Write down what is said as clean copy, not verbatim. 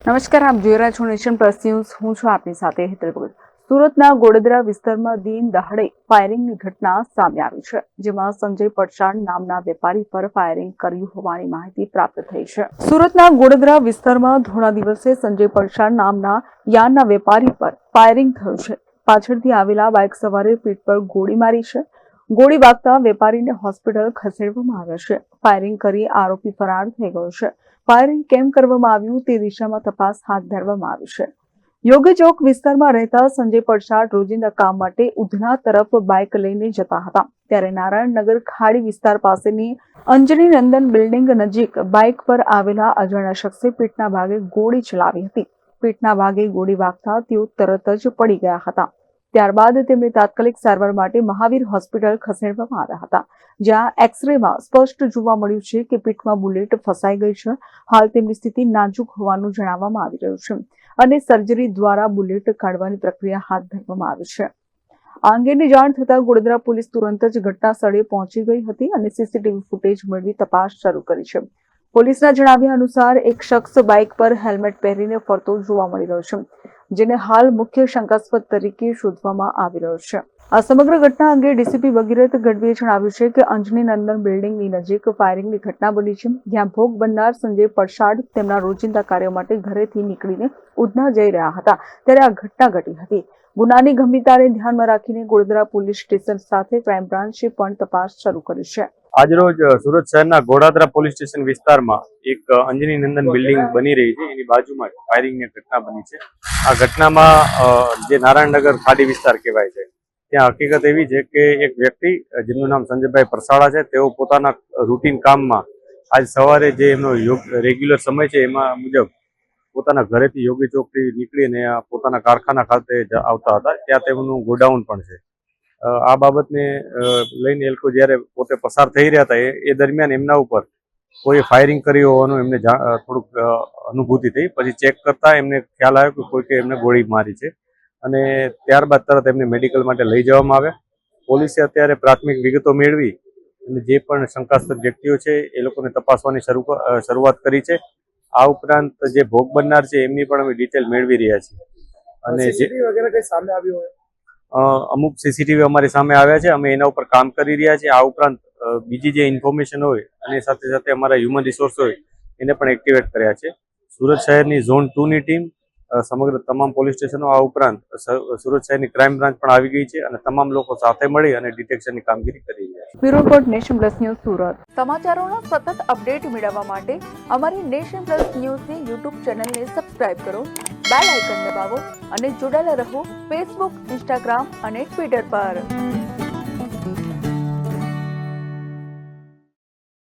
નમસ્કાર, આપ જોઈ રહ્યા છો નેશન પ્લસ ન્યૂઝ. હું છું આપની સાથે હેતલ ભગત. સુરતના ગોડદરા વિસ્તારમાં દિન દહાડે ફાયરિંગની ઘટના સામે આવી છે, જેમાં સંજય પડશાણ નામના વેપારી પર ફાયરિંગ કર્યું હોવાની માહિતી પ્રાપ્ત થઈ છે. સુરતના ગોડદરા વિસ્તારમાં ધોળા દિવસે સંજય પડશાણ નામના યાર્નના વેપારી પર ફાયરિંગ થયું છે. પાછળથી આવેલા બાઇક સવારે પીઠ પર ગોળી મારી છે. ગોળી વાગતા વેપારીને હોસ્પિટલ ખસેડવામાં આવ્યો છે. ફાયરિંગ કરી આરોપી ફરાર થઈ ગયો છે. ફાયરિંગ કેમ કરવામાં આવ્યું તે દિશામાં તપાસ હાથ ધરવામાં આવી છે. યોગી ચોક વિસ્તારમાં રહેતા સંજય પડશાળ રોજિંદા કામ માટે ઉધના તરફ બાઇક લઈને જતા હતા, ત્યારે નારાયણનગર ખાડી વિસ્તાર પાસેની અંજની નંદન બિલ્ડિંગ નજીક બાઇક પર આવેલા અજાણ્યા શખ્સે પીઠના ભાગે ગોળી ચલાવી હતી. પીઠના ભાગે ગોળી વાગતા તેઓ તરત જ પડી ગયા હતા. ત્યારબાદ તેમને તાત્કાલિક સારવાર માટે મહાવીર હોસ્પિટલ ખસેડવામાં આવ્યા હતા, જ્યાં એક્સરેમાં સ્પષ્ટ જોવા મળ્યું છે કે પીઠમાં બુલેટ ફસાઈ ગઈ છે. હાલ તેમની સ્થિતિ નાજુક હોવાનું જણાવવામાં આવી રહ્યું છે અને સર્જરી દ્વારા બુલેટ કાઢવાની પ્રક્રિયા હાથ ધરવામાં આવી છે. આ અંગેની જાણ થતાં ગોડદરા પોલીસ તુરંત જ ઘટના સ્થળે પહોંચી ગઈ હતી અને સીસીટીવી ફૂટેજ મેળવી તપાસ શરૂ કરી છે. પોલીસના જણાવ્યા અનુસાર એક શખ્સ બાઇક પર હેલ્મેટ પહેરીને ફરતો જોવા મળી રહ્યો છે, જેને હાલ મુખ્ય શંકાસ્પદ તરીકે શોધવામાં આવી રહ્યો છે. આ સમગ્ર ઘટના અંગે ડીસીપી ભગીરથ ગઢવીએ જણાવ્યું છે કે અંજની નંદન બિલ્ડિંગની નજીક ફાયરિંગની ઘટના બની છે, જ્યાં ભોગ બનનાર સંજય પડશાળ તેમના રોજિંદા કાર્યો માટે ઘરેથી નીકળીને ઉધના જઈ રહ્યા હતા, ત્યારે આ ઘટના ઘટી હતી. ગુનાની ગંભીરતાને ધ્યાનમાં રાખીને ગોડદરા પોલીસ સ્ટેશન સાથે ક્રાઇમ બ્રાન્ચે પણ તપાસ શરૂ કરી છે. આજરોજ સુરત શહેરના ગોડાદરા પોલીસ સ્ટેશન વિસ્તારમાં એક અંજની નંદન બિલ્ડિંગ બની રહી છે, એની બાજુમાં ફાયરિંગની ઘટના બની છે. આ ઘટનામાં જે નારાયણનગર ખાડી વિસ્તાર કહેવાય છે, ત્યાં હકીકત એવી છે કે એક વ્યક્તિ જેમનું નામ સંજયભાઈ પરસાળા છે, તેઓ પોતાના રૂટીન કામમાં આજ સવારે જે એમનો રેગ્યુલર સમય છે એમાં મુજબ પોતાના ઘરેથી યોગી ચોકથી નીકળીને પોતાના કારખાના ખાતે આવતા હતા. ત્યાં તેમનું ગોડાઉન પણ છે. આ બાબતને લઈને એ લોકો જ્યારે પોતે પસાર થઈ રહ્યા હતા એ દરમિયાન એમના ઉપર કોઈ ફાયરિંગ કર્યું હોવાનું એમને થોડુંક અનુભૂતિ થઈ. પછી ચેક કરતા એમને ખ્યાલ આવ્યો કે કોઈકે એમને ગોળી મારી છે અને ત્યારબાદ તરત એમને મેડિકલ માટે લઈ જવામાં આવ્યા. પોલીસે અત્યારે પ્રાથમિક વિગતો મેળવી અને જે પણ શંકાસ્પદ વ્યક્તિઓ છે એ લોકોને તપાસવાની શરૂઆત કરી છે. આ ઉપરાંત જે ભોગ બનનાર છે એમની પણ અમે ડિટેલ મેળવી રહ્યા છીએ અને અમુક સીસીટીવી અમારી સામે આવ્યા છે. અમે એના ઉપર કામ કરી રહ્યા છીએ. આ ઉપરાંત બીજી જે ઇન્ફોર્મેશન હોય અને સાથે સાથે અમારા હ્યુમન રિસોર્સ હોય એને પણ એક્ટિવેટ કર્યા છે. સુરત શહેરની ઝોન 2ની ટીમ સમગ્ર તમામ પોલીસ સ્ટેશનો, આ ઉપરાંત સુરત શહેરની ક્રાઇમ બ્રાન્ચ પણ આવી ગઈ છે અને તમામ લોકો સાથે મળી અને ડિટેક્શનની કામગીરી કરી રહ્યા છે. Bureau report, Nation Plus News, Surat. સમાચારોના સતત અપડેટ મેળવવા માટે અમારી નેશન પ્લસ ન્યૂઝની યુટ્યુબ ચેનલને સબસ્ક્રાઇબ કરો, બેલ આઇકન દબાવો અને જોડાયેલા રહો ફેસબુક, ઇન્સ્ટાગ્રામ અને ટ્વિટર પર.